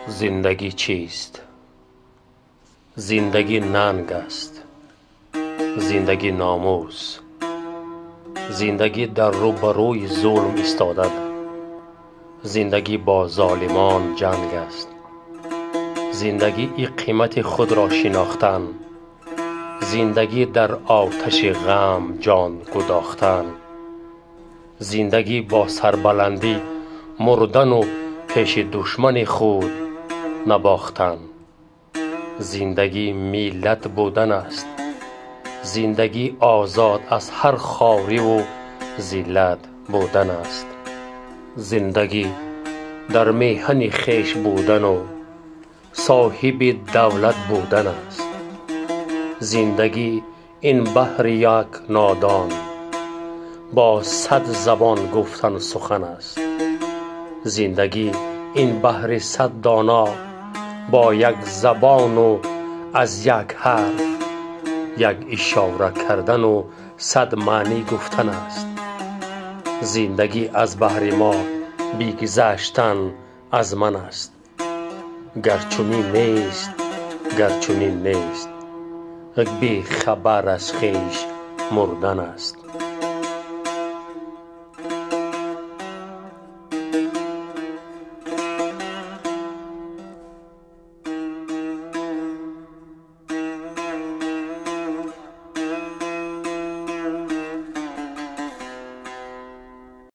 زندگی چیست؟ زندگی ننگ است، زندگی ناموس، زندگی در روبروی ظلم ایستادن، زندگی با ظالمان جنگ است، زندگی ای قیمت خود را شناختن، زندگی در آتش غم جان گداختن، زندگی با سربلندی مردن و پیش دشمن خود نباختن، زندگی ملت بودن است، زندگی آزاد از هر خواری و ذلت بودن است، زندگی در میهن خویش بودن و صاحب دولت بودن است، زندگی این بحر یک نادان با 100 زبان گفتن سخن است، زندگی این بحر 100 دانا با یک زبان و از یک حرف یک اشاره کردن و 100 معنی گفتن است، زندگی از بحر ما بگذشتن از من است، گرچنین نیست گرچنین نیست، بی خبر از خویش مردن است.